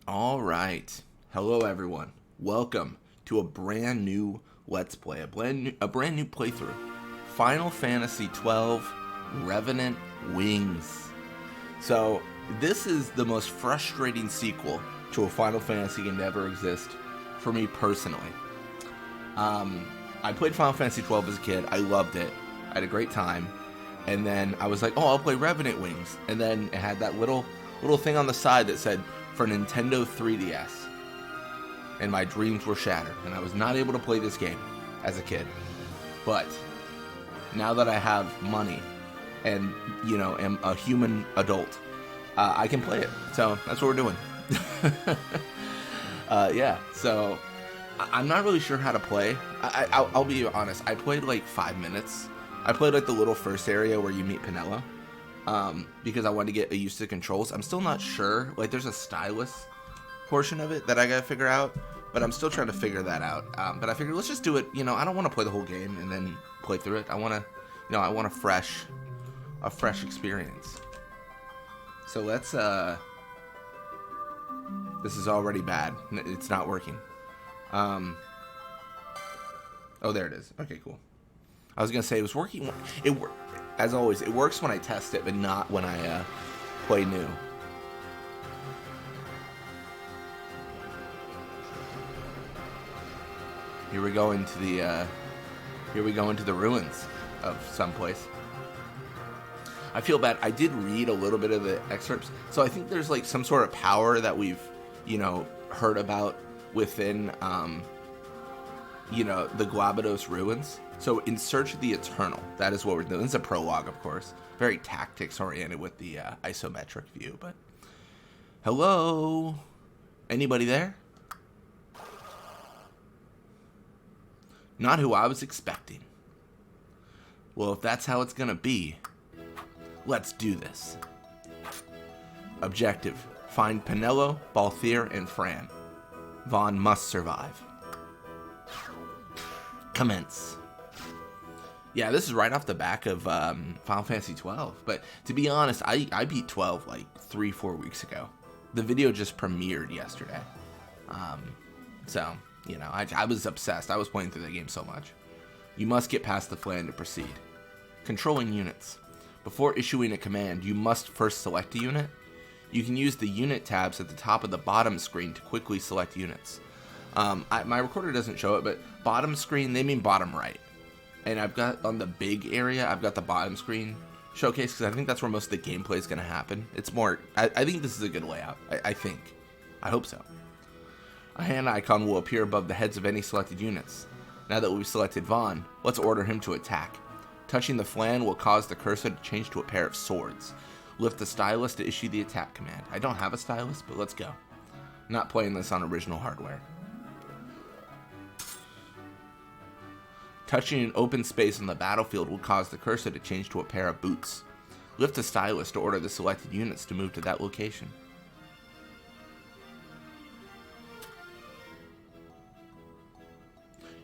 All right. Hello, everyone. Welcome to a brand new Let's Play, a brand new playthrough. Final Fantasy XII Revenant Wings. So, this is the most frustrating sequel to a Final Fantasy game to ever exist for me personally. I played Final Fantasy XII as a kid. I loved it. I had a great time. And then I was like, oh, I'll play Revenant Wings. And then it had that little thing on the side that said, for Nintendo 3DS. And my dreams were shattered. And I was not able to play this game as a kid. But now that I have money and, am a human adult, I can play it. So that's what we're doing. Yeah, so I'm not really sure how to play. I'll be honest. I played like 5 minutes. I played like the little first area where you meet Penelo. Because I wanted to get used to the controls. I'm still not sure. Like, there's a stylus portion of it that I gotta figure out, but I'm still trying to figure that out. But I figured let's just do it. I don't want to play the whole game and then play through it. I want a fresh experience. So let's. This is already bad. It's not working. Oh, there it is. Okay, cool. I was gonna say it was working. As always, it works when I test it, but not when I play new. Here we go into the ruins of someplace. I feel bad. I did read a little bit of the excerpts, so I think there's like some sort of power that we've heard about within the Glabados ruins. So, in search of the eternal, that is what we're doing. It's a prologue, of course. Very tactics-oriented with the isometric view, but... Hello? Anybody there? Not who I was expecting. Well, if that's how it's gonna be, let's do this. Objective. Find Penelo, Balthier, and Fran. Vaughn must survive. Commence. Yeah, this is right off the back of Final Fantasy XII. But to be honest, I beat 12 like 3-4 weeks ago. The video just premiered yesterday. So, I was obsessed. I was playing through the game so much. You must get past the flan to proceed. Controlling units. Before issuing a command, you must first select a unit. You can use the unit tabs at the top of the bottom screen to quickly select units. My recorder doesn't show it, but bottom screen, they mean bottom right. And I've got, on the big area, I've got the bottom screen showcase, because I think that's where most of the gameplay is going to happen. It's more, I think this is a good layout. I think. I hope so. A hand icon will appear above the heads of any selected units. Now that we've selected Vaughn, let's order him to attack. Touching the flan will cause the cursor to change to a pair of swords. Lift the stylus to issue the attack command. I don't have a stylus, but let's go. I'm not playing this on original hardware. Touching an open space on the battlefield will cause the cursor to change to a pair of boots. Lift the stylus to order the selected units to move to that location.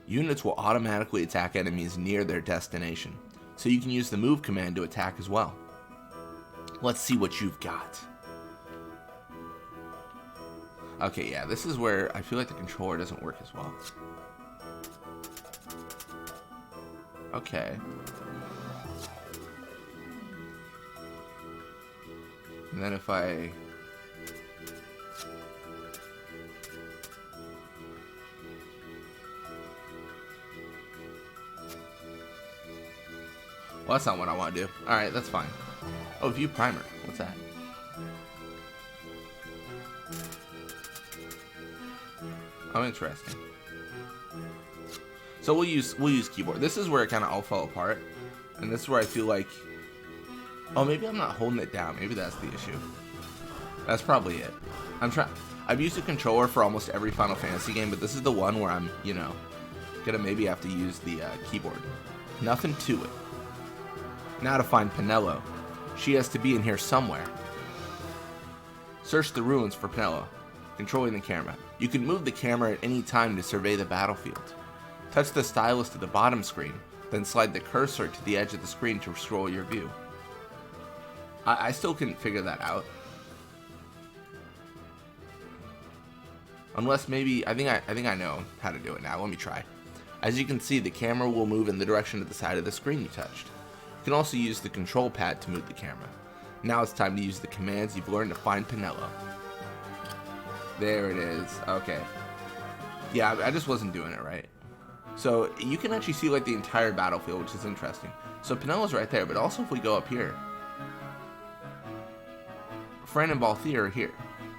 Units will automatically attack enemies near their destination, so you can use the move command to attack as well. Let's see what you've got. Okay, yeah, this is where I feel like the controller doesn't work as well. Okay. And then if I... Well, that's not what I want to do. Alright, that's fine. Oh, view primer. What's that? Oh, interesting. So we'll use keyboard. This is where it kind of all fell apart, and this is where I feel like, oh, maybe I'm not holding it down. Maybe that's the issue. That's probably it. I've used a controller for almost every Final Fantasy game, but this is the one where I'm, gonna maybe have to use the keyboard. Nothing to it. Now to find Penelo. She has to be in here somewhere. Search the ruins for Penelo. Controlling the camera. You can move the camera at any time to survey the battlefield. Touch the stylus to the bottom screen, then slide the cursor to the edge of the screen to scroll your view. I still couldn't figure that out. Unless maybe, I think I know how to do it now. Let me try. As you can see, the camera will move in the direction of the side of the screen you touched. You can also use the control pad to move the camera. Now it's time to use the commands you've learned to find Penelo. There it is. Okay. Yeah, I just wasn't doing it right. So you can actually see like the entire battlefield, which is interesting. So Penelo's right there, but also if we go up here, Fran and Balthier are here.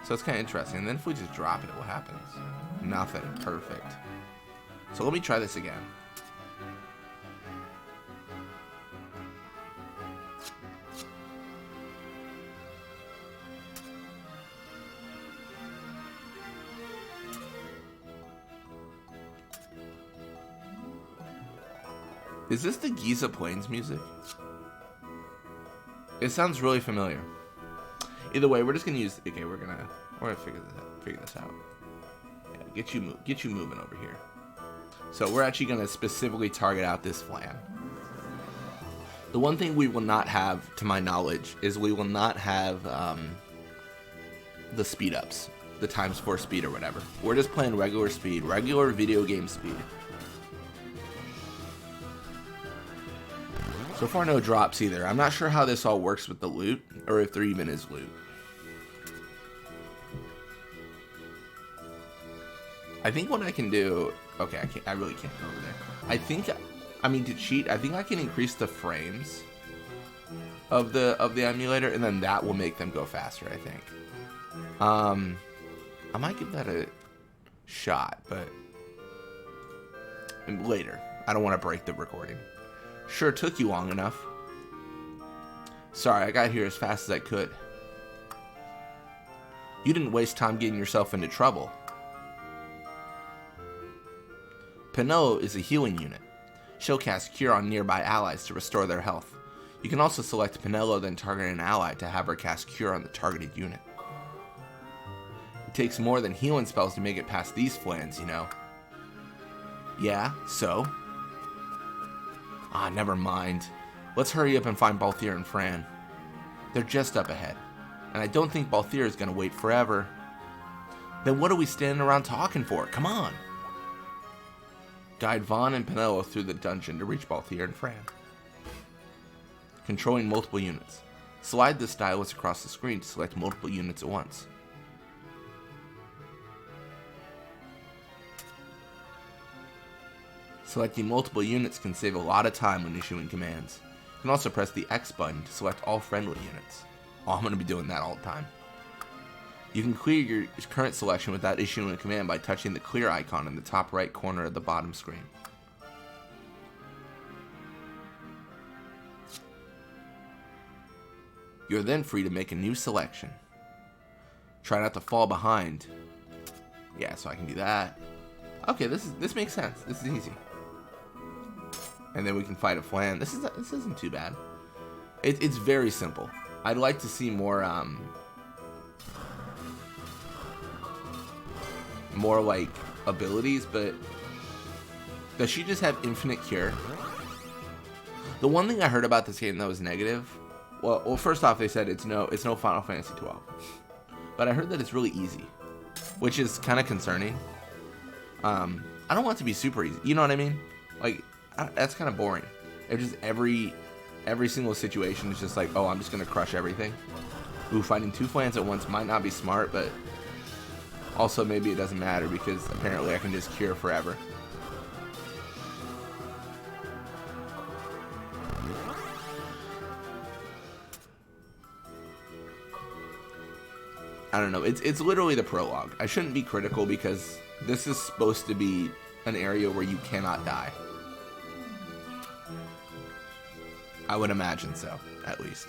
So it's kind of interesting. And then if we just drop it, what happens? Nothing. Perfect. So let me try this again. Is this the Giza Plains music? It sounds really familiar. Either way, we're just gonna use. Okay, we're gonna figure this out. Yeah, get you moving over here. So we're actually gonna specifically target out this flan. The one thing we will not have, to my knowledge, is we will not have the speed ups, the ×4 speed or whatever. We're just playing regular speed, regular video game speed. So far, no drops either. I'm not sure how this all works with the loot, or if there even is loot. I think what I can do... Okay, I really can't go over there. I think... I mean, to cheat, I think I can increase the frames of the emulator, and then that will make them go faster, I think. I might give that a shot, but... later. I don't want to break the recording. Sure took you long enough. Sorry, I got here as fast as I could. You didn't waste time getting yourself into trouble. Penelo is a healing unit. She'll cast Cure on nearby allies to restore their health. You can also select Penelo, then target an ally to have her cast Cure on the targeted unit. It takes more than healing spells to make it past these flans, you know. Yeah, so? Ah, never mind. Let's hurry up and find Balthier and Fran. They're just up ahead, and I don't think Balthier is going to wait forever. Then what are we standing around talking for? Come on! Guide Vaughn and Penelo through the dungeon to reach Balthier and Fran. Controlling multiple units. Slide the stylus across the screen to select multiple units at once. Selecting multiple units can save a lot of time when issuing commands. You can also press the X button to select all friendly units. Oh, I'm going to be doing that all the time. You can clear your current selection without issuing a command by touching the clear icon in the top right corner of the bottom screen. You are then free to make a new selection. Try not to fall behind. Yeah, so I can do that. Okay, this makes sense. This is easy. And then we can fight a flan. This isn't too bad. It's very simple. I'd like to see more like abilities, but does she just have infinite cure? The one thing I heard about this game that was negative, well, first off, they said it's no Final Fantasy 12, but I heard that it's really easy, which is kind of concerning. I don't want it to be super easy. You know what I mean? Like, that's kind of boring. If just every single situation is just like, oh, I'm just gonna crush everything. Ooh, fighting two flans at once might not be smart, but also maybe it doesn't matter because apparently I can just cure forever. I don't know. It's literally the prologue. I shouldn't be critical because this is supposed to be an area where you cannot die. I would imagine so, at least.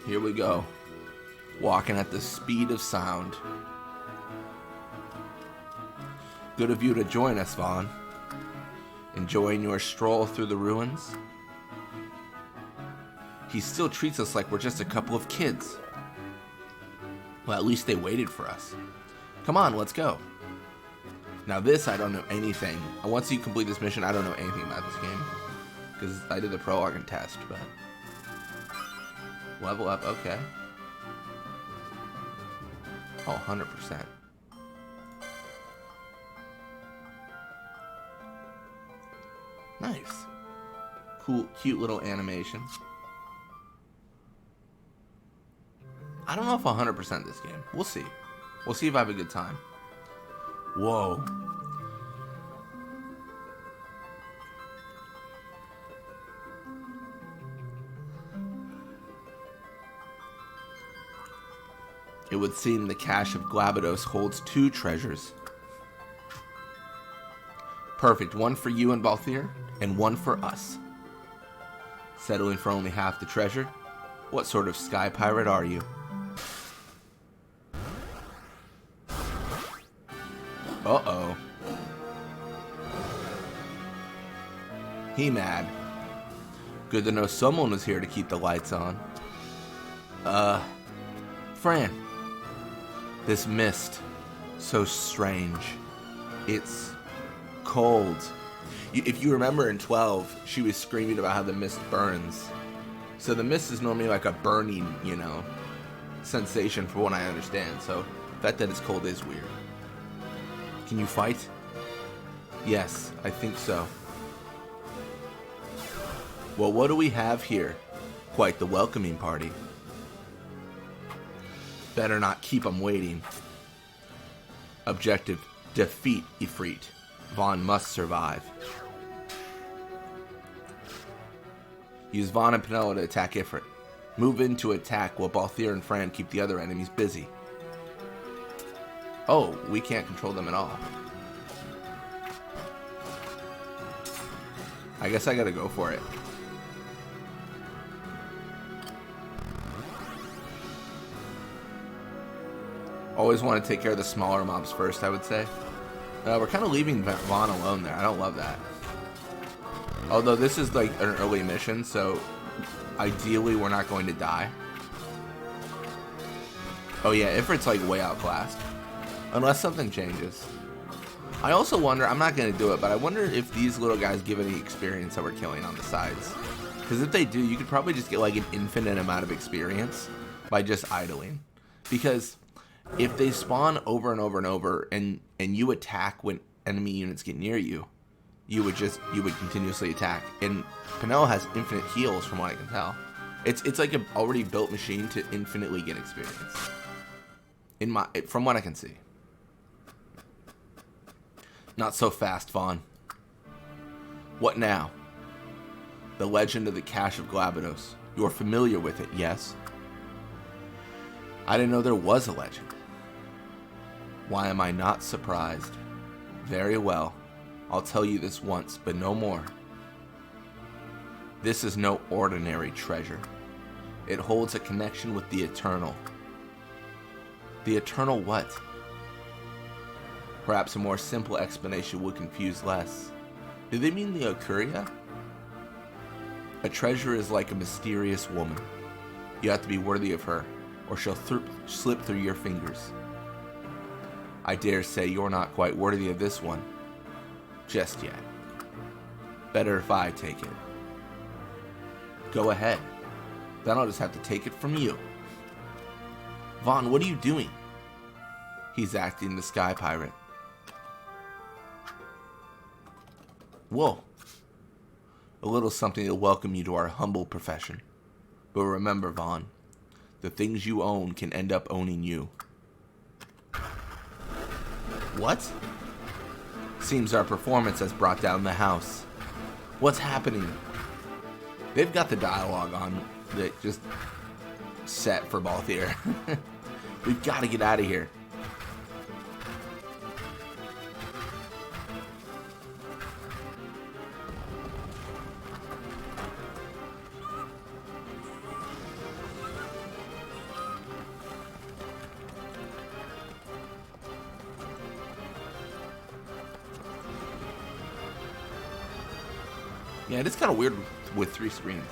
Here we go. Walking at the speed of sound. Good of you to join us, Vaughn. Enjoying your stroll through the ruins? He still treats us like we're just a couple of kids. Well, at least they waited for us. Come on, let's go. Now this, I don't know anything. Once you complete this mission, I don't know anything about this game. because I did the prologue and test, but level up, okay. Oh, 100%. Nice. Cool, cute little animation. I don't know if 100% this game. We'll see. We'll see if I have a good time. Whoa. It would seem the cache of Glabados holds 2 treasures. Perfect. One for you and Balthier, and one for us. Settling for only half the treasure? What sort of sky pirate are you? Uh-oh. He mad. Good to know someone was here to keep the lights on. Fran. This mist. So strange. It's cold. If you remember in 12, she was screaming about how the mist burns. So the mist is normally like a burning, you know, sensation from what I understand. So the fact that it's cold is weird. Can you fight? Yes, I think so. Well, what do we have here? Quite the welcoming party. Better not keep them waiting. Objective, defeat Ifrit. Vaughn must survive. Use Vaughn and Penelo to attack Ifrit. Move in to attack while Balthier and Fran keep the other enemies busy. Oh, we can't control them at all. I guess I gotta go for it. Always want to take care of the smaller mobs first, I would say. We're kind of leaving Vaughn alone there. I don't love that. Although this is like an early mission, so ideally we're not going to die. Oh yeah, Ifrit's like way outclassed. Unless something changes. I also wonder, I'm not going to do it, but I wonder if these little guys give any experience that we're killing on the sides. Because if they do, you could probably just get like an infinite amount of experience by just idling. Because if they spawn over and over and over and you attack when enemy units get near you, you would continuously attack. And Penelo has infinite heals from what I can tell. It's like an already built machine to infinitely get experience. From what I can see. Not so fast, Vaughn. What now? The legend of the Cache of Glabados. You're familiar with it, yes? I didn't know there was a legend. Why am I not surprised? Very well. I'll tell you this once, but no more. This is no ordinary treasure. It holds a connection with the Eternal. The Eternal what? Perhaps a more simple explanation would confuse less. Do they mean the Okuria? A treasure is like a mysterious woman. You have to be worthy of her, or she'll slip through your fingers. I dare say you're not quite worthy of this one. Just yet. Better if I take it. Go ahead. Then I'll just have to take it from you. Vaughn, what are you doing? He's acting the Sky Pirate. Whoa. A little something to welcome you to our humble profession. But remember, Vaughn, the things you own can end up owning you. What? Seems our performance has brought down the house. What's happening? They've got the dialogue on that just set for Balthier. We've got to get out of here. Yeah, it is kind of weird with 3 screens.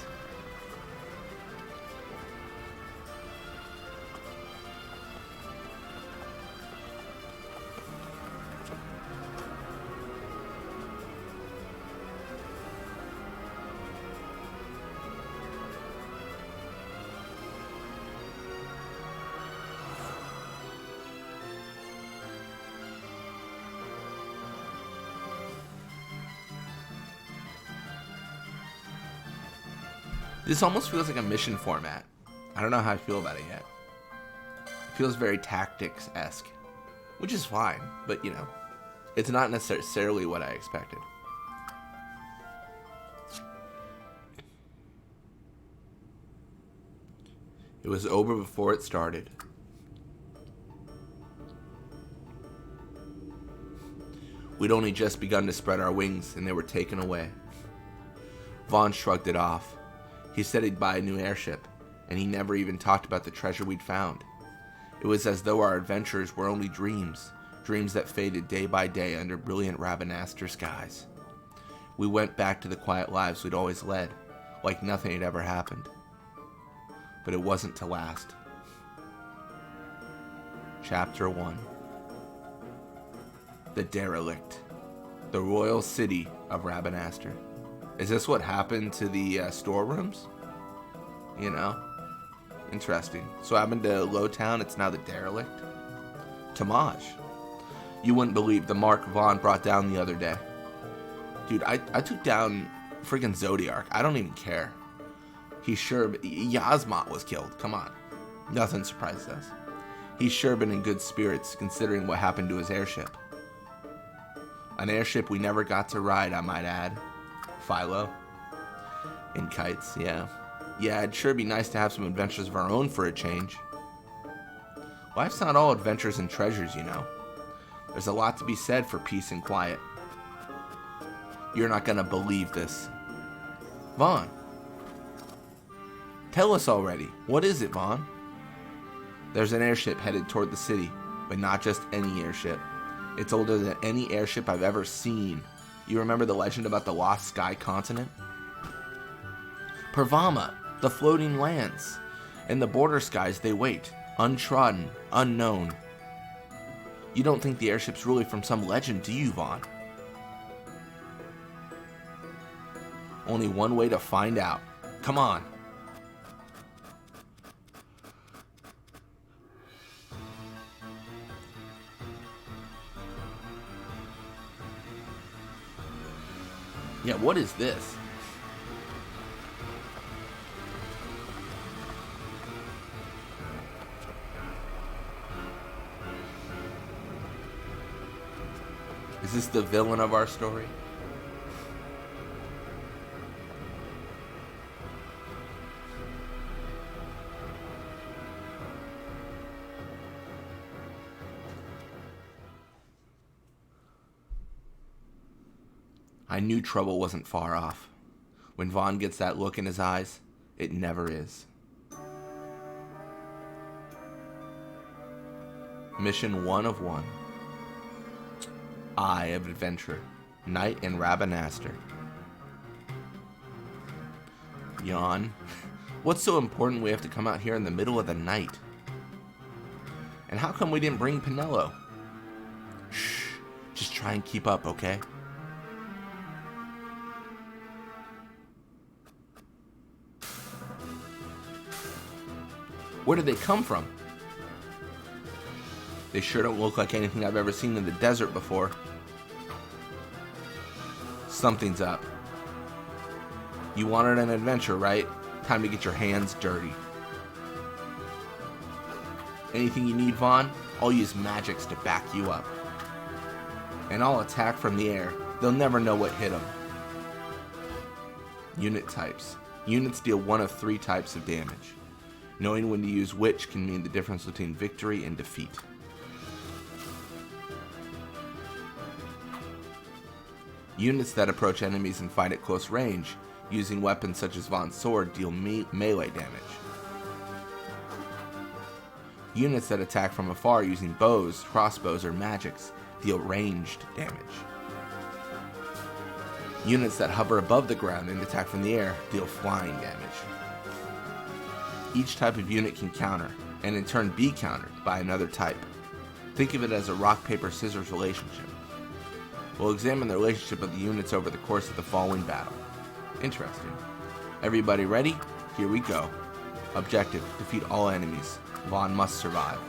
This almost feels like a mission format. I don't know how I feel about it yet. It feels very tactics-esque, which is fine, but you know, it's not necessarily what I expected. It was over before it started. We'd only just begun to spread our wings, and they were taken away. Vaughn shrugged it off. He said he'd buy a new airship, and he never even talked about the treasure we'd found. It was as though our adventures were only dreams, dreams that faded day by day under brilliant Ravenaster skies. We went back to the quiet lives we'd always led, like nothing had ever happened. But it wasn't to last. Chapter 1. The Derelict. The royal city of Ravenaster. Is this what happened to the storerooms? You know? Interesting. So what happened to Lowtown? It's now the Derelict? Tamaj. You wouldn't believe the mark Vaughn brought down the other day. Dude, I took down friggin' Zodiark. I don't even care. He's sure... Yasmat was killed. Come on. Nothing surprises us. He's sure been in good spirits considering what happened to his airship. An airship we never got to ride, I might add. Philo. In kites, yeah. Yeah, it'd sure be nice to have some adventures of our own for a change. Life's not all adventures and treasures, you know. There's a lot to be said for peace and quiet. You're not gonna believe this. Vaughn. Tell us already. What is it, Vaughn? There's an airship headed toward the city, but not just any airship. It's older than any airship I've ever seen. You remember the legend about the lost sky continent? Pervama, the floating lands. In the border skies they wait, untrodden, unknown. You don't think the airship's really from some legend, do you, Vaughn? Only one way to find out. Come on. Yeah, what is this? Is this the villain of our story? I knew trouble wasn't far off. When Vaughn gets that look in his eyes, it never is. Mission 1 of 1. Eye of Adventure. Night in Ravenaster. Yawn. What's so important we have to come out here in the middle of the night? And how come we didn't bring Pinello? Shh. Just try and keep up, okay? Where did they come from? They sure don't look like anything I've ever seen in the desert before. Something's up. You wanted an adventure, right? Time to get your hands dirty. Anything you need, Vaughn? I'll use magics to back you up. And I'll attack from the air. They'll never know what hit them. Unit types. Units deal one of 3 types of damage. Knowing when to use which can mean the difference between victory and defeat. Units that approach enemies and fight at close range, using weapons such as Vaughn's sword, deal melee damage. Units that attack from afar using bows, crossbows, or magics deal ranged damage. Units that hover above the ground and attack from the air deal flying damage. Each type of unit can counter, and in turn be countered by another type. Think of it as a rock, paper, scissors relationship. We'll examine the relationship of the units over the course of the following battle. Interesting. Everybody ready? Here we go. Objective, defeat all enemies. Vaughn must survive.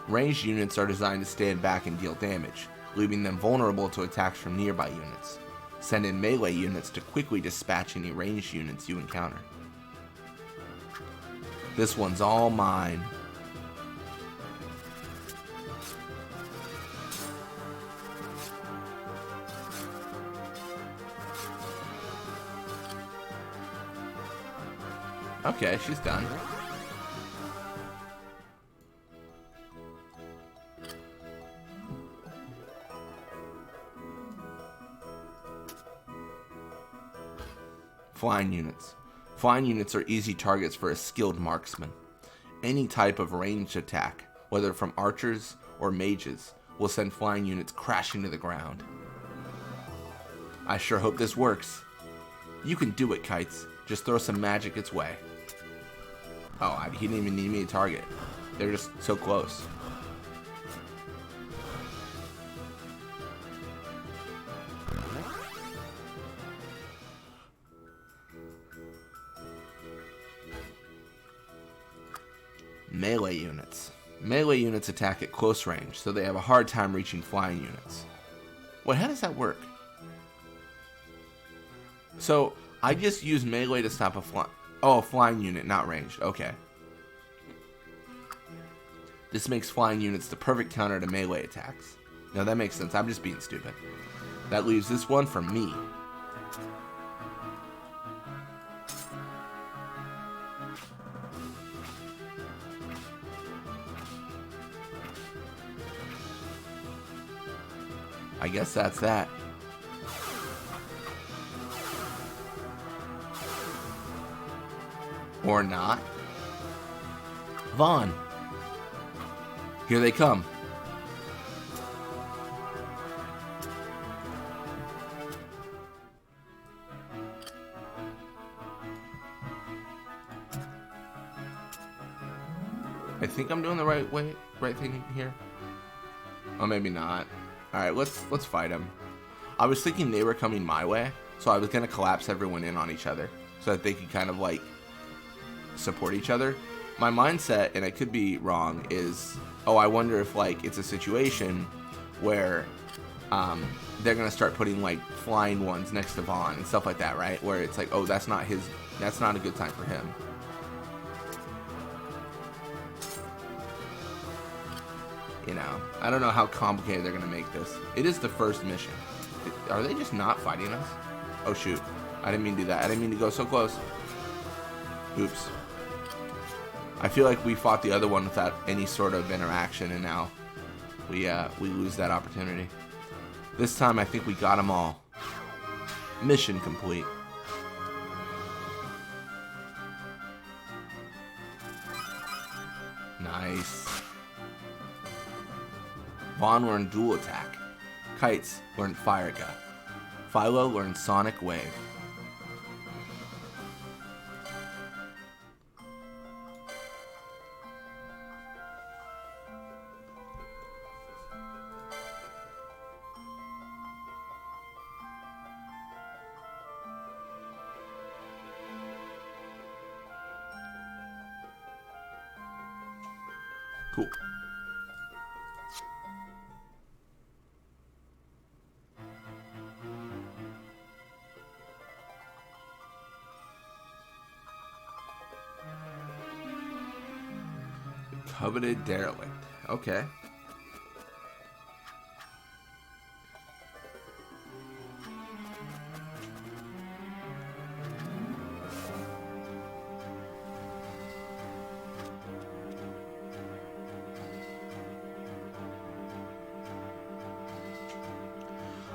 Ranged units are designed to stand back and deal damage, leaving them vulnerable to attacks from nearby units. Send in melee units to quickly dispatch any ranged units you encounter. This one's all mine. Okay, she's done. Flying units. Flying units are easy targets for a skilled marksman. Any type of ranged attack, whether from archers or mages, will send flying units crashing to the ground. I sure hope this works. You can do it, Kites. Just throw some magic its way. Oh, he didn't even need me to target. They're just so close. Melee units. Melee units attack at close range, so they have a hard time reaching flying units. Wait, how does that work? So, I just use melee to stop a flying unit, not ranged. Okay. This makes flying units the perfect counter to melee attacks. No, that makes sense. I'm just being stupid. That leaves this one for me. I guess that's that. Or not. Vaughn. Here they come. I think I'm doing the right thing here. Oh, maybe not. Alright, let's fight them. I was thinking they were coming my way, so I was gonna collapse everyone in on each other so that they could kind of like support each other. My mindset, and I could be wrong, is, oh, I wonder if like it's a situation where they're gonna start putting like flying ones next to Vaughn and stuff like that, right? Where it's like, oh, that's not a good time for him. You know, I don't know how complicated they're gonna make this. It is the first mission. Are they just not fighting us? Oh shoot, I didn't mean to do that. I didn't mean to go so close. Oops. I feel like we fought the other one without any sort of interaction, and now we lose that opportunity. This time, I think we got them all. Mission complete. Nice. Vaughn learned Dual Attack. Kites learned Fire Gut. Philo learned Sonic Wave. Cool. Coveted derelict. Okay.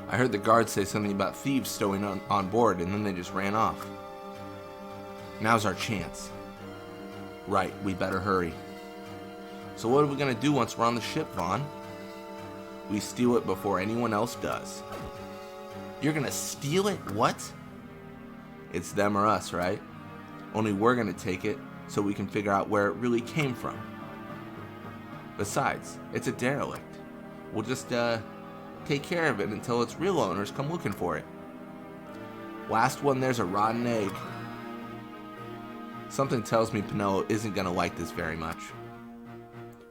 I heard the guards say something about thieves stowing on board, and then they just ran off. Now's our chance. Right, we better hurry. So what are we gonna do once we're on the ship, Vaughn? We steal it before anyone else does. You're gonna steal it? What? It's them or us, right? Only we're gonna take it so we can figure out where it really came from. Besides, it's a derelict. We'll just take care of it until its real owners come looking for it. Last one there's a rotten egg. Something tells me Penelo isn't gonna like this very much.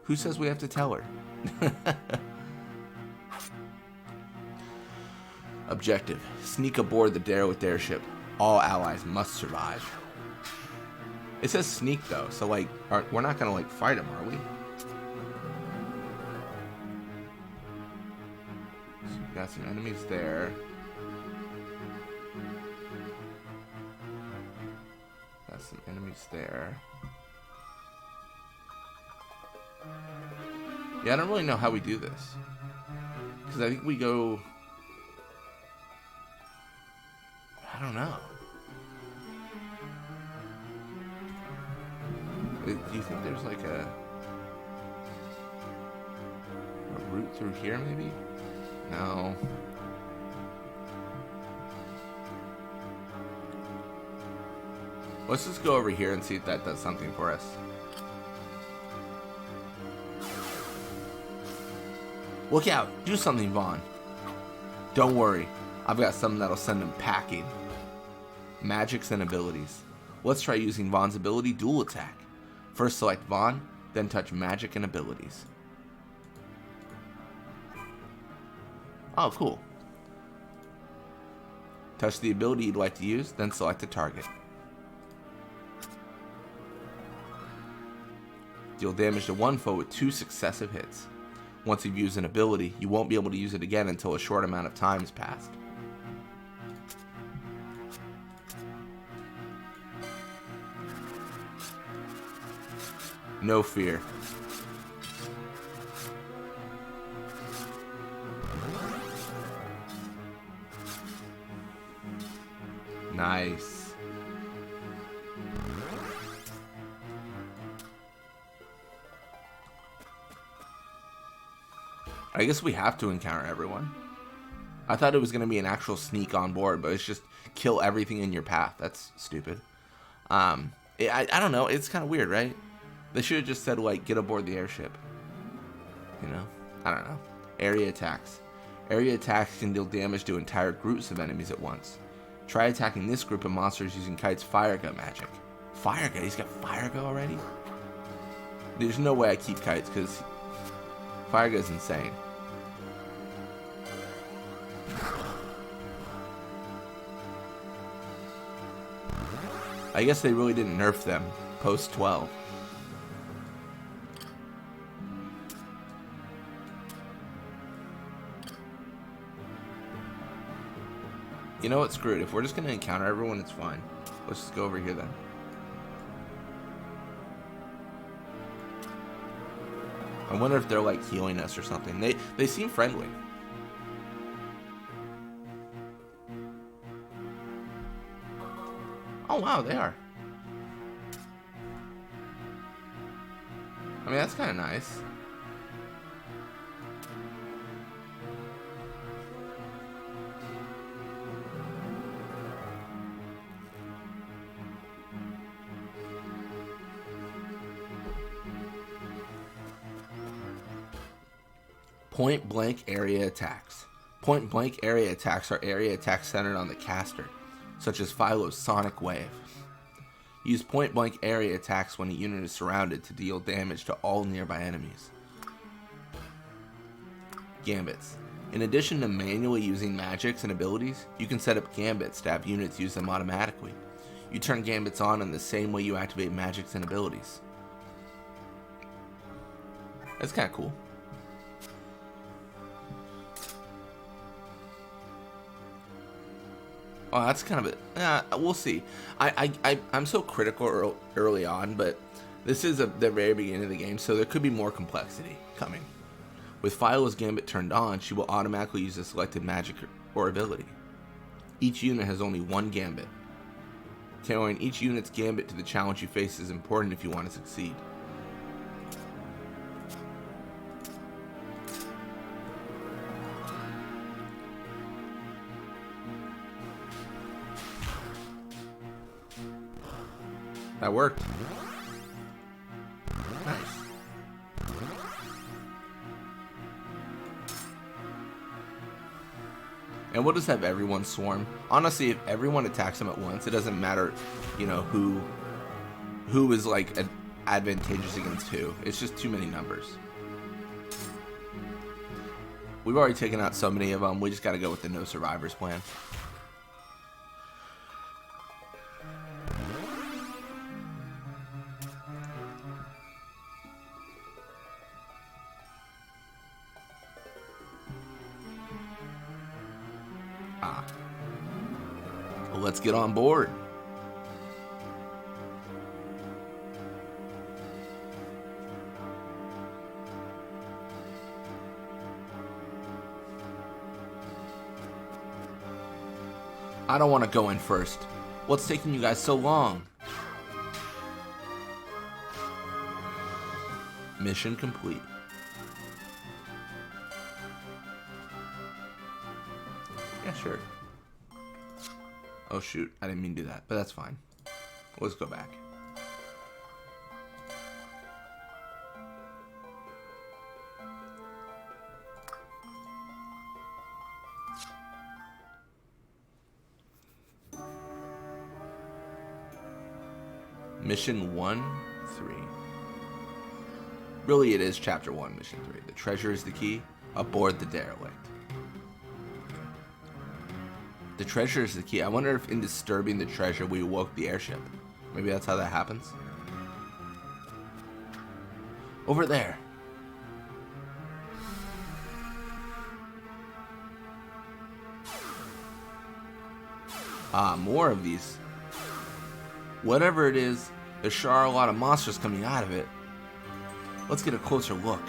Who says we have to tell her? Objective: sneak aboard the derelict airship. All allies must survive. It says sneak though, so like, we're not gonna like fight them, are we? So we got some enemies there. Got some enemies there. Yeah, I don't really know how we do this. Because I think we go... I don't know. Do you think there's like a route through here maybe? No. Let's just go over here and see if that does something for us. Look out! Do something, Vaughn. Don't worry. I've got something that'll send him packing. Magics and abilities. Let's try using Vaughn's ability, Dual Attack. First select Vaughn, then touch Magic and Abilities. Oh, cool. Touch the ability you'd like to use, then select a target. Deal damage to one foe with 2 successive hits. Once you've used an ability, you won't be able to use it again until a short amount of time has passed. No fear. Nice. I guess we have to encounter everyone. I thought it was going to be an actual sneak on board, but it's just kill everything in your path. That's stupid. I don't know. It's kind of weird, right? They should have just said, like, get aboard the airship. You know? I don't know. Area attacks. Area attacks can deal damage to entire groups of enemies at once. Try attacking this group of monsters using Kite's Fire Gun magic. Fire Gun? He's got Fire Gun already? There's no way I keep Kites, because Fire Gun's insane. I guess they really didn't nerf them post 12. You know what? Screw it. If we're just going to encounter everyone, it's fine. Let's just go over here then. I wonder if they're like healing us or something. They seem friendly. Oh wow, they are. I mean, that's kind of nice. Point blank area attacks. Point blank area attacks are area attacks centered on the caster, such as Philo's Sonic Wave. Use point blank area attacks when a unit is surrounded to deal damage to all nearby enemies. Gambits. In addition to manually using magics and abilities, you can set up gambits to have units use them automatically. You turn gambits on in the same way you activate magics and abilities. That's kind of cool. Oh, that's kind of it. We'll see. I'm so critical early on, but this is the very beginning of the game, so there could be more complexity coming. With Philo's Gambit turned on, she will automatically use a selected magic or ability. Each unit has only one Gambit. Tailoring each unit's Gambit to the challenge you face is important if you want to succeed. That worked. Nice. And we'll just have everyone swarm. Honestly, if everyone attacks them at once, it doesn't matter, you know, who is like advantageous against who. It's just too many numbers. We've already taken out so many of them. We just got to go with the no survivors plan. Well, let's get on board. I don't want to go in first. What's taking you guys so long? Mission complete. Yeah, sure. Oh shoot, I didn't mean to do that, but that's fine. Let's go back. Mission 1, 3. Really, it is Chapter 1, Mission 3. The treasure is the key. Aboard the derelict. The treasure is the key. I wonder if in disturbing the treasure we awoke the airship. Maybe that's how that happens. Over there. Ah, more of these. Whatever it is, there sure are a lot of monsters coming out of it. Let's get a closer look.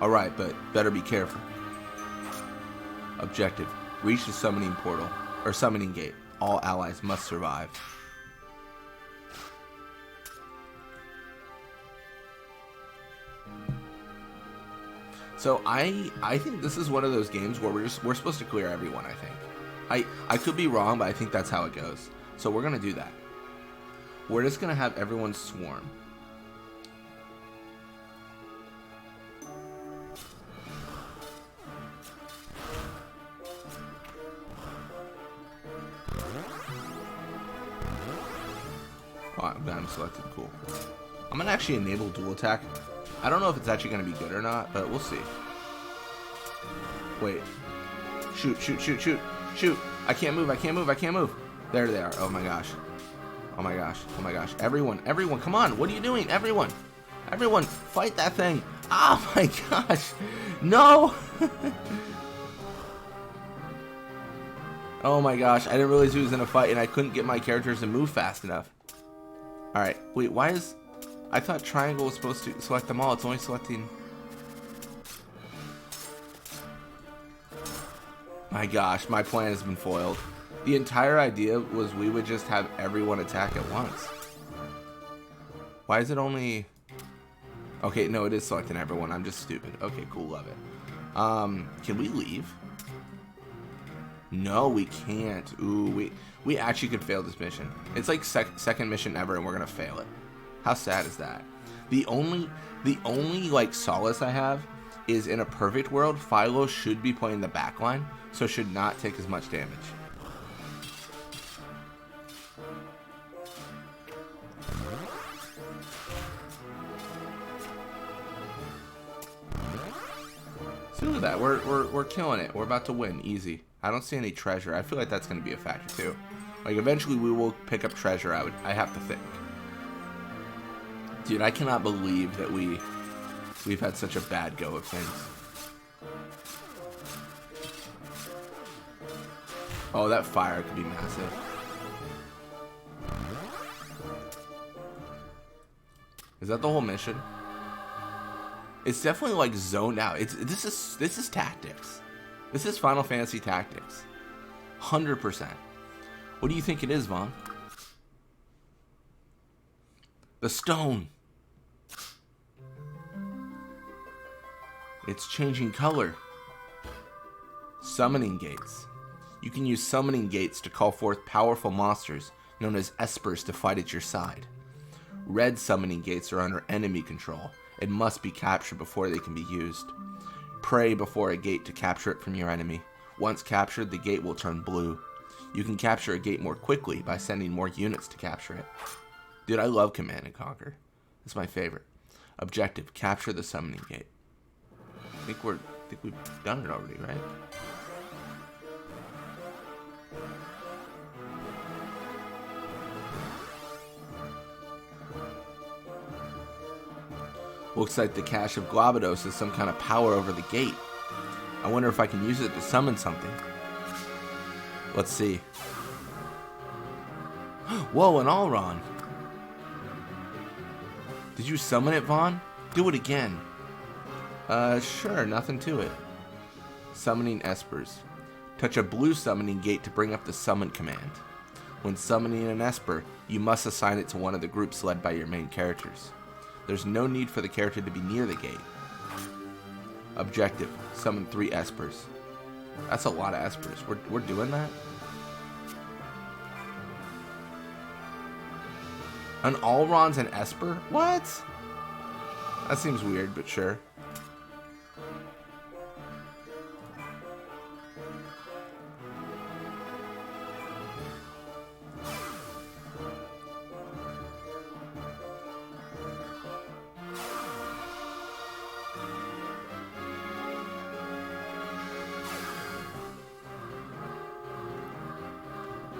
Alright, but better be careful. Objective. Reach the summoning portal, or summoning gate. All allies must survive. So I think this is one of those games where we're supposed to clear everyone, I think. I could be wrong, but I think that's how it goes. So we're gonna do that. We're just gonna have everyone swarm. Oh, I'm selected. Cool. I'm gonna actually enable dual attack. I don't know if it's actually gonna be good or not, but we'll see. Wait. Shoot, shoot, shoot, shoot, shoot. I can't move, I can't move, I can't move. There they are. Oh my gosh. Oh my gosh. Oh my gosh. Everyone, come on. What are you doing? Everyone, fight that thing. Oh my gosh. No. Oh my gosh. I didn't realize he was in a fight and I couldn't get my characters to move fast enough. Alright. Wait, why is... I thought triangle was supposed to select them all. It's only selecting... My gosh. My plan has been foiled. The entire idea was we would just have everyone attack at once. Why is it only... Okay, no, it is selecting everyone. I'm just stupid. Okay, cool, love it. Can we leave? No, we can't. Ooh, we actually could fail this mission. It's like second mission ever, and we're gonna fail it. How sad is that? The only like solace I have is in a perfect world, Philo should be playing the backline, so should not take as much damage. See, look at that. We're killing it. We're about to win. Easy. I don't see any treasure. I feel like that's going to be a factor too. Like eventually we will pick up treasure. I have to think. Dude, I cannot believe that we've had such a bad go of things. Oh, that fire could be massive. Is that the whole mission? It's definitely like zoned out. This is tactics. This is Final Fantasy Tactics. 100%. What do you think it is, Vaughn? The stone. It's changing color. Summoning gates. You can use summoning gates to call forth powerful monsters known as espers to fight at your side. Red summoning gates are under enemy control and must be captured before they can be used. Pray before a gate to capture it from your enemy. Once captured, the gate will turn blue. You can capture a gate more quickly by sending more units to capture it. Dude, I love Command and Conquer. It's my favorite. Objective, capture the summoning gate. I think I think we've done it already, right? Looks like the Cache of Glabados has some kind of power over the gate. I wonder if I can use it to summon something. Let's see. Whoa, an Alron. Did you summon it, Vaughn? Do it again. Sure, nothing to it. Summoning espers. Touch a blue summoning gate to bring up the summon command. When summoning an esper, you must assign it to one of the groups led by your main characters. There's no need for the character to be near the gate. Objective, summon 3 espers. That's a lot of espers. We're doing that? An Alron's an esper? What? That seems weird, but sure.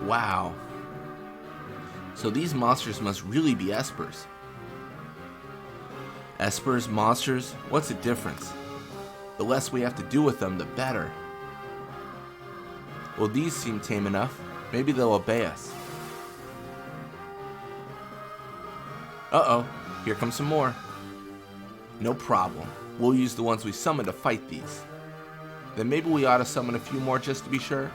Wow. So these monsters must really be espers. Espers, monsters, what's the difference? The less we have to do with them, the better. Well, these seem tame enough. Maybe they'll obey us. Uh-oh, here comes some more. No problem. We'll use the ones we summoned to fight these. Then maybe we ought to summon a few more just to be sure.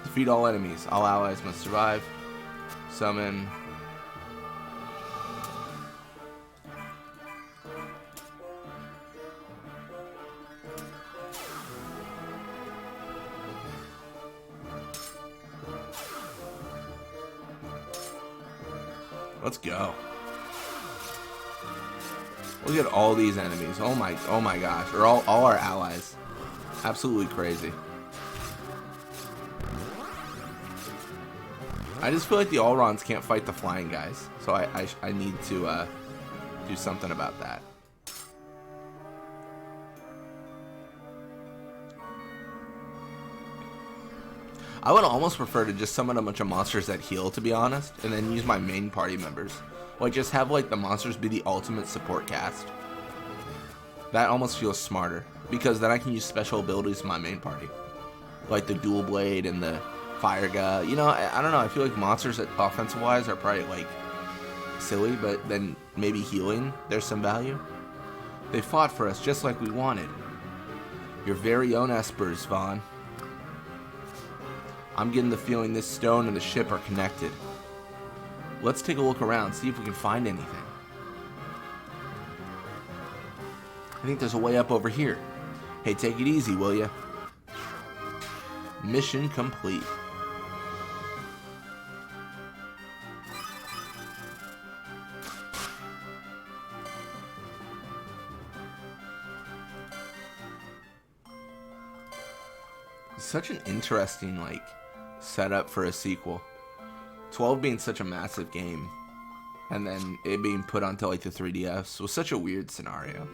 Defeat all enemies. All allies must survive. Summon. Let's go. Look at all these enemies. Oh my gosh. Or all our allies. Absolutely crazy. I just feel like the Alrons can't fight the flying guys, so I need to do something about that. I would almost prefer to just summon a bunch of monsters that heal, to be honest, and then use my main party members. Like, just have like the monsters be the ultimate support cast. That almost feels smarter, because then I can use special abilities in my main party. Like the dual blade and the fire guy. You know, I don't know, I feel like monsters that offensive wise are probably like silly, but then maybe healing, there's some value. They fought for us just like we wanted. Your very own espers, Vaughn. I'm getting the feeling this stone and the ship are connected. Let's take a look around, see if we can find anything. I think there's a way up over here. Hey, take it easy, will ya? Mission complete. Such an interesting, like, setup for a sequel. 12 being such a massive game, and then it being put onto like the 3DS was such a weird scenario.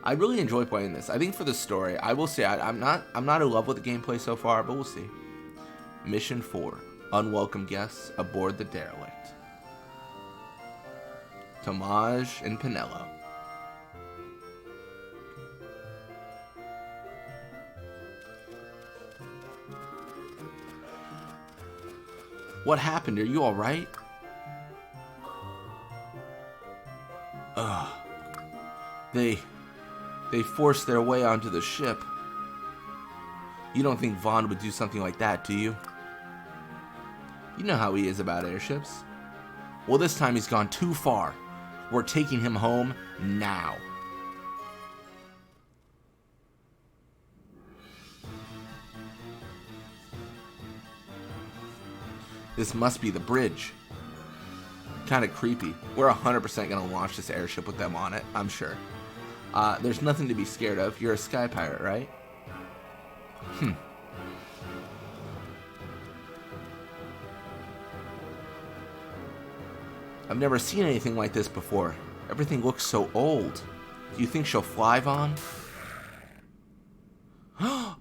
I really enjoy playing this. I think for the story, I will say I'm not in love with the gameplay so far, but we'll see. Mission 4: Unwelcome guests aboard the derelict. Tomage and Pinello. What happened? Are you alright? Ugh. They forced their way onto the ship. You don't think Vaughn would do something like that, do you? You know how he is about airships. Well, this time he's gone too far. We're taking him home now. This must be the bridge. Kind of creepy. We're 100% going to launch this airship with them on it, I'm sure. There's nothing to be scared of. You're a sky pirate, right? I've never seen anything like this before. Everything looks so old. Do you think she'll fly, Vaughn?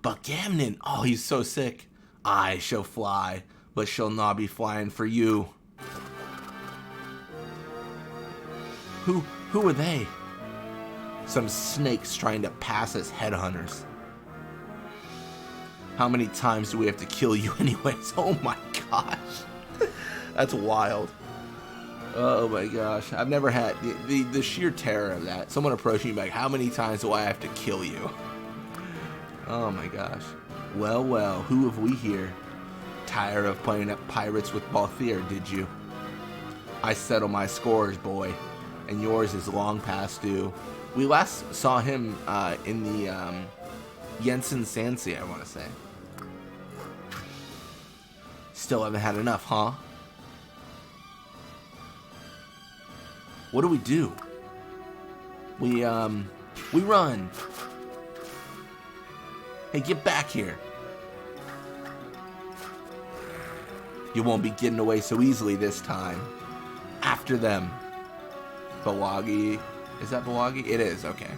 Bagamnon. Oh, he's so sick. I shall fly, but shall not be flying for you. Who are they? Some snakes trying to pass as headhunters. How many times do we have to kill you anyways? Oh my gosh. That's wild. Oh my gosh. I've never had the sheer terror of that. Someone approaching me like, how many times do I have to kill you? Oh my gosh. Well, well, who have we here? Tired of playing at pirates with Balthier, did you? I settle my scores, boy, and yours is long past due. We last saw him in the Jensen Sansi, I want to say. Still haven't had enough, huh? What do? We run. Hey, get back here. You won't be getting away so easily this time. After them. Bawagi. Is that Bawagi? It is, okay.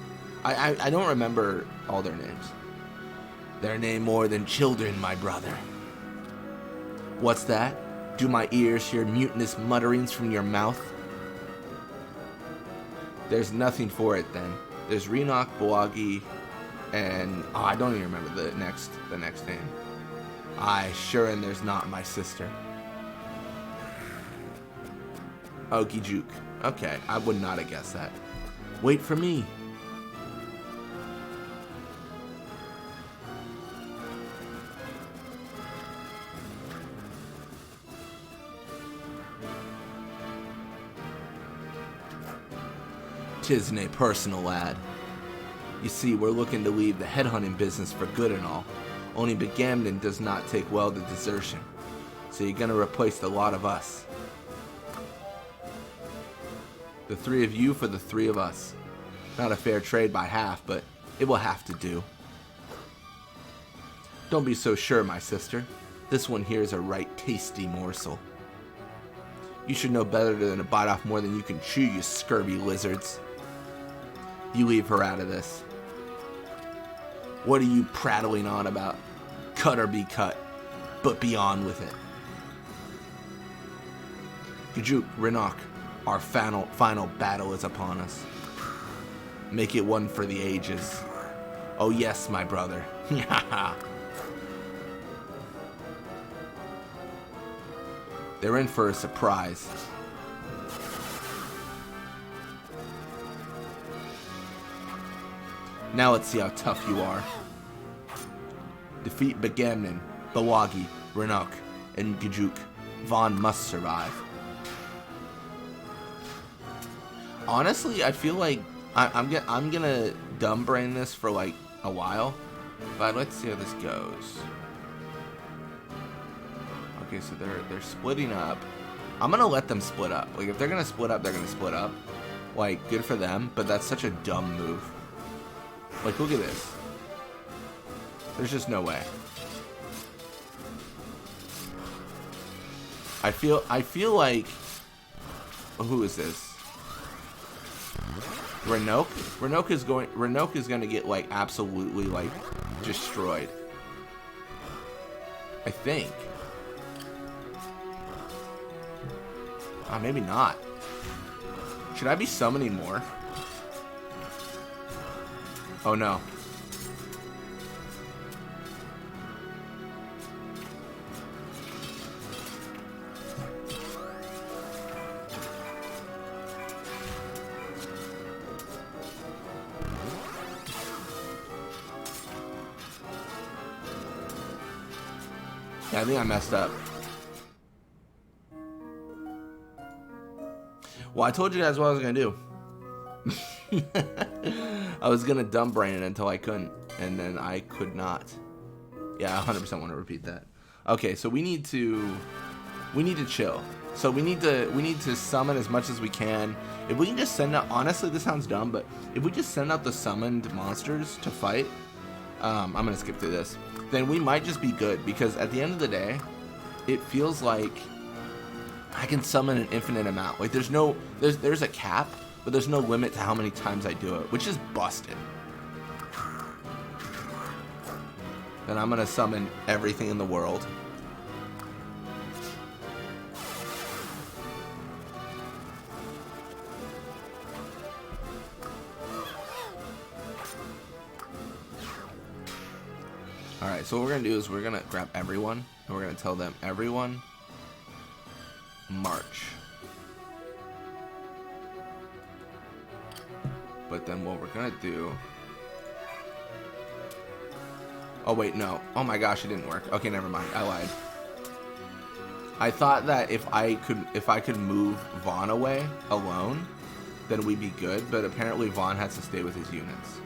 I don't remember all their names. Their name more than children, my brother. What's that? Do my ears hear mutinous mutterings from your mouth? There's nothing for it then. There's Renok, Bawagi, and I don't even remember the next name. Aye, sure, and there's not my sister. Okie Juke. Okay, I would not have guessed that. Wait for me. Tisn't a personal lad. You see, we're looking to leave the headhunting business for good and all. Only Bagamnon does not take well to desertion. So you're gonna replace the lot of us. The three of you for the three of us. Not a fair trade by half, but it will have to do. Don't be so sure, my sister. This one here is a right tasty morsel. You should know better than to bite off more than you can chew, you scurvy lizards. You leave her out of this. What are you prattling on about? Cut or be cut, but be on with it. Gajuk, Renok, our final battle is upon us. Make it one for the ages. Oh yes, my brother. They're in for a surprise. Now let's see how tough you are. Defeat Bagamnon, Bawagi, Renok, and Gajuk. Vaughn must survive. Honestly, I feel like I'm gonna dumb brain this for like a while, but let's see how this goes. Okay, so they're splitting up. I'm gonna let them split up. Like if they're gonna split up, they're gonna split up. Like good for them, but that's such a dumb move. Like look at this. There's just no way. I feel like who is this? Renok? Renok is gonna get like absolutely like destroyed. I think. Maybe not. Should I be summoning more? Oh no. Yeah, I think I messed up. Well, I told you guys what I was going to do. I was going to dumb brain it until I couldn't, and then I could not. Yeah, I 100% want to repeat that. Okay, so we need to chill. So we need to summon as much as we can. If we can just send out, honestly, this sounds dumb, but if we just send out the summoned monsters to fight, I'm going to skip through this, then we might just be good, because at the end of the day, it feels like I can summon an infinite amount. Like there's a cap, but there's no limit to how many times I do it, which is busted. Then I'm gonna summon everything in the world. Alright, so what we're gonna do is we're gonna grab everyone, and we're gonna tell them, everyone, march. But then what we're gonna do... Oh wait, no. Oh my gosh, it didn't work. Okay, never mind. I lied. I thought that if I could move Vaughn away alone, then we'd be good, but apparently Vaughn has to stay with his units.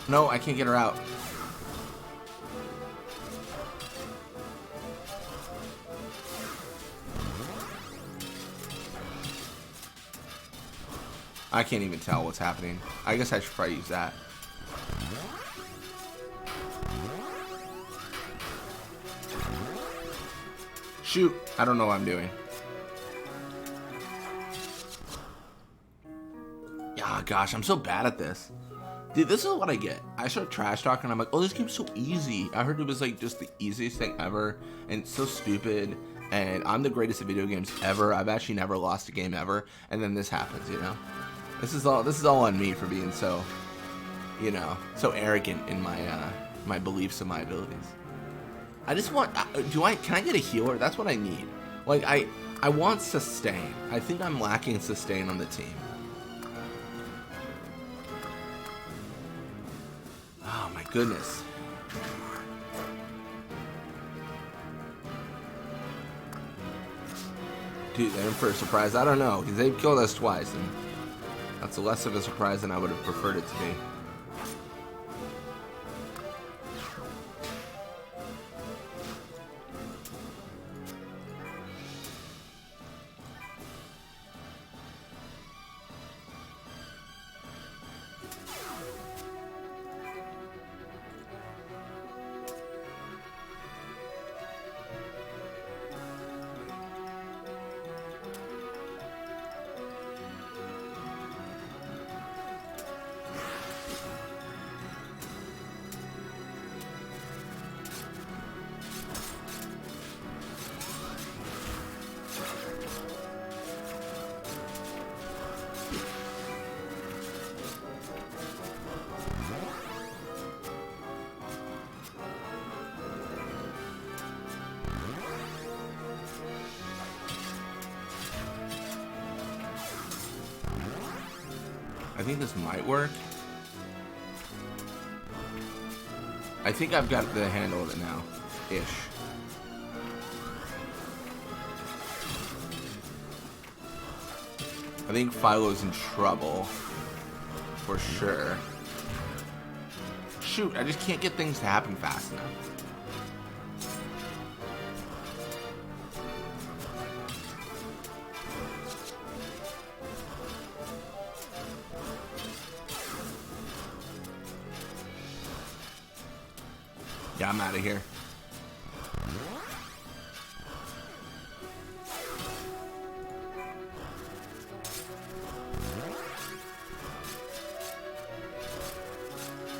No, I can't get her out. I can't even tell what's happening. I guess I should probably use that. Shoot! I don't know what I'm doing. Ah, gosh, I'm so bad at this. Dude, this is what I get. I start trash talking and I'm like, oh, this game's so easy. I heard it was like just the easiest thing ever and it's so stupid and I'm the greatest at video games ever. I've actually never lost a game ever, and then this happens, you know? This is all on me for being so, you know, so arrogant in my my beliefs and my abilities. I just want can I get a healer? That's what I need. Like I want sustain. I think I'm lacking sustain on the team. Oh my goodness. Dude, they're in for a surprise. I don't know, because they've killed us twice, and that's less of a surprise than I would have preferred it to be. I think this might work. I think I've got the handle of it now, ish. I think Philo's in trouble, for sure. Shoot, I just can't get things to happen fast enough. Yeah, I'm out of here.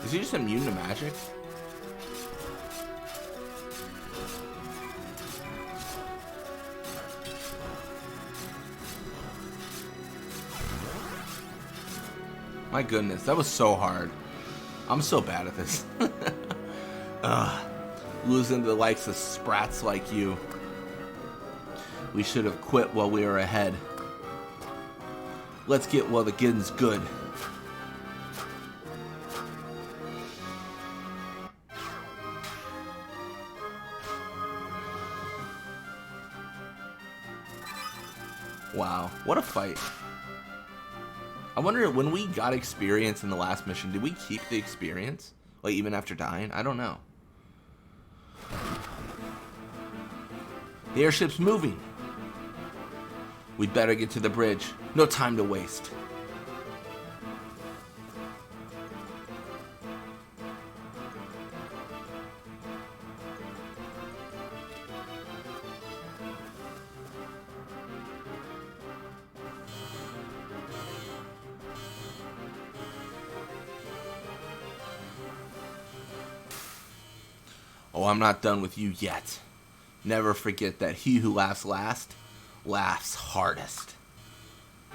Is he just immune to magic? My goodness, that was so hard. I'm so bad at this. Losing to the likes of sprats like you. We should have quit while we were ahead. Let's get while the getting's good. Wow, what a fight. I wonder, when we got experience in the last mission, did we keep the experience? Like, even after dying? I don't know. The airship's moving. We'd better get to the bridge. No time to waste. Oh, I'm not done with you yet. Never forget that he who laughs last, laughs hardest.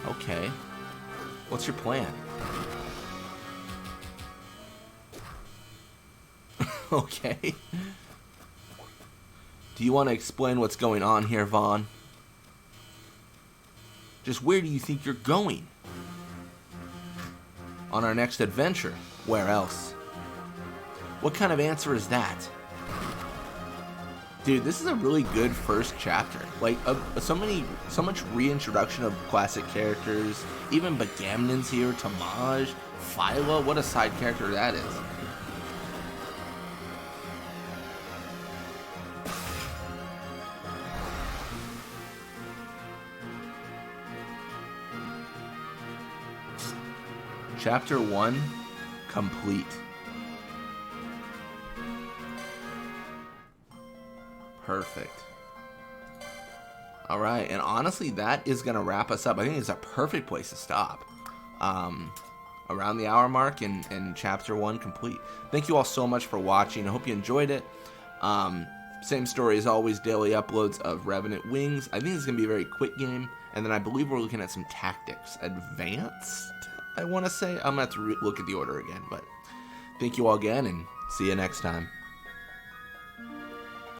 Okay. What's your plan? Okay. Do you want to explain what's going on here, Vaughn? Just where do you think you're going? On our next adventure. Where else? What kind of answer is that? Dude, this is a really good first chapter. Like, so much reintroduction of classic characters. Even Bagamnon's here, Tamaj, Phyla, what a side character that is. Chapter 1, complete. Perfect. Alright, and honestly, that is going to wrap us up. I think it's a perfect place to stop. Around the hour mark and Chapter 1 complete. Thank you all so much for watching. I hope you enjoyed it. Same story as always, daily uploads of Revenant Wings. I think it's going to be a very quick game. And then I believe we're looking at some tactics. Advanced, I want to say. I'm going to have to look at the order again. But thank you all again, and see you next time.